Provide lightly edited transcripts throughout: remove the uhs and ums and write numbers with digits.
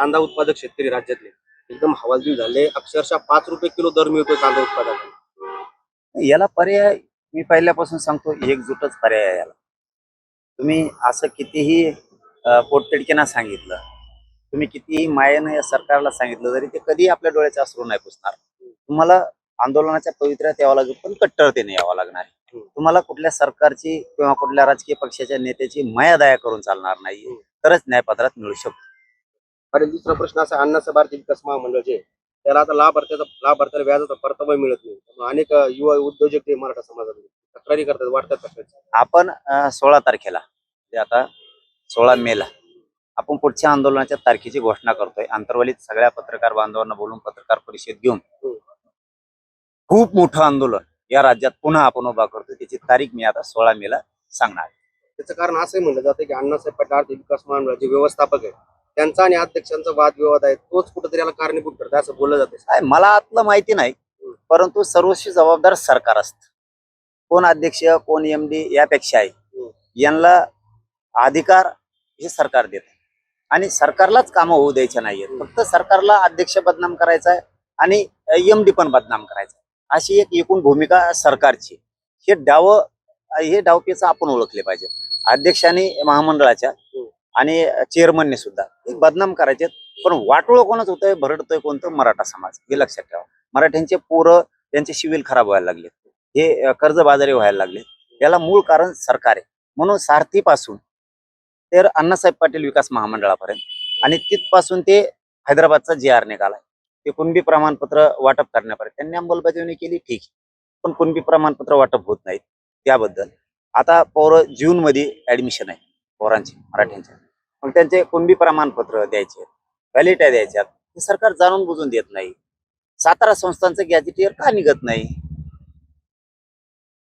कांदा उत्पादक शेतकरी राज्यातले एकदम हवालदिल झाले. अक्षरशः 5 रुपये किलो दर मिळतोय कांदा उत्पादकांना. याला पर्याय मी पहिल्यापासून सांगतो, एकजूटच पर्याय आहे याला. तुम्ही असं कितीही पोटतिडकीनं सांगितलं, तुम्ही कितीही मायेनं या सरकारला सांगितलं तरी ते कधी आपल्या डोळ्याचे अश्रू नाही पुसणार. तुम्हाला आंदोलनाच्या पवित्र्यात यावं लागेल, पण कट्टरतेने यावं लागणार आहे. तुम्हाला कुठल्या सरकारची किंवा कुठल्या राजकीय पक्षाच्या नेत्याची माया दया करून चालणार नाही, तरच न्यायपत्रात मिळू शकतो. आणि दुसरा प्रश्न असा, अन्नाचं भारतीय विकास महामंडळ जे त्याला आता लाभार्थ्याला व्याजाचा परतावा मिळत नाही. त्यामुळे अनेक युवा उद्योजक ते मराठा समाजामध्ये तक्रारी करतात, वाढतात तक्रारी. आपण 16 तारखेला म्हणजे आता 16 मेला आपण पुढच्या आंदोलनाच्या तारखेची घोषणा करतोय. आंतरवालीत सगळ्या पत्रकार बांधवांना बोलून पत्रकार परिषद घेऊन खूप मोठं आंदोलन या राज्यात पुन्हा आपण उभा करतोय. त्याची तारीख मी आता 16 मेला सांगणार. त्याचं कारण असंही म्हणलं जातं की अण्णासाहेब पाटील आर्थिक विकास महामंडळाचे व्यवस्थापक आहे, त्यांचा आणि अध्यक्षांचा वादविवाद आहे, तोच कुठेतरी याला कारणीभूत ठरतो असं बोललं जातं. मला आतलं माहिती नाही, परंतु सर्वस्वी जबाबदार सरकार असतं. कोण अध्यक्ष कोण MD यापेक्षा आहे, यांना अधिकार हे सरकार देत आणि सरकारलाच कामं होऊ द्यायचे नाहीयेत. फक्त सरकारला अध्यक्ष बदनाम करायचा आहे आणि MD पण बदनाम करायचा, अशी एक एकूण भूमिका सरकारची. हे डावपेच आपण ओळखले पाहिजे. अध्यक्षांनी महामंडळाच्या आणि चेअरमनने सुद्धा बदनाम करायचे, पण वाटोळं कोणच होतंय, भरडतोय कोणतं? मराठा समाज. हे लक्षात ठेवा. मराठ्यांचे पोरं त्यांचे सिव्हिल खराब व्हायला लागले, हे कर्जबाजारी व्हायला लागले. याला मूळ कारण सरकार आहे. म्हणून सारथीपासून तर अण्णासाहेब पाटील विकास महामंडळापर्यंत आणि तिथपासून ते हैदराबादचा JR निघाला, ते कुणबी प्रमाणपत्र वाटप करण्यापर्यंत त्यांनी अंमलबजावणी केली, ठीक. पण कुणबी प्रमाणपत्र वाटप होत नाहीत. त्याबद्दल आता जून मध्ये ऍडमिशन आहे पोरांची मराठ्यांच्या, मग त्यांचे कुणबी प्रमाणपत्र द्यायचे, व्हॅलिडिटी द्यायच्यात, हे सरकार जाणून बुजून देत नाही. सातारा संस्थांचं गॅजेटियर का निघत नाही?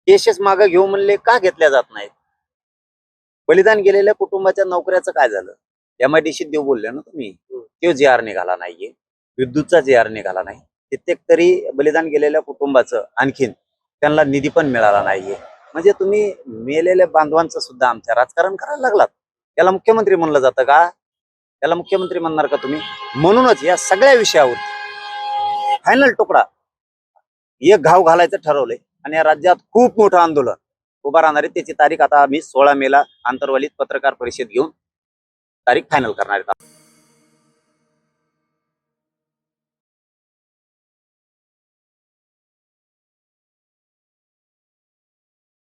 केसेस मागे घेऊ म्हणले का घेतल्या जात नाहीत? बलिदान गेलेल्या कुटुंबाच्या नोकऱ्याचं काय झालं? MIDC देऊ बोलले ना तुम्ही, तो JR निघाला नाहीये, विद्युतचा JR निघाला नाही. कित्येक तरी बलिदान गेलेल्या कुटुंबाचं आणखीन त्यांना निधी पण मिळाला नाहीये. म्हणजे तुम्ही मेलेल्या बांधवांचं सुद्धा आमच्या राजकारण करायला लागलात. त्याला मुख्यमंत्री म्हणलं जातं का? त्याला मुख्यमंत्री म्हणणार का तुम्ही? म्हणूनच या सगळ्या विषयावर फायनल तुकडा एक घाव घालायचं ठरवलंय आणि या राज्यात खूप मोठं आंदोलन उभा राहणार आहे. त्याची तारीख आता आम्ही 16 मेला आंतरवालीत पत्रकार परिषद घेऊन तारीख फायनल करणार आहेत.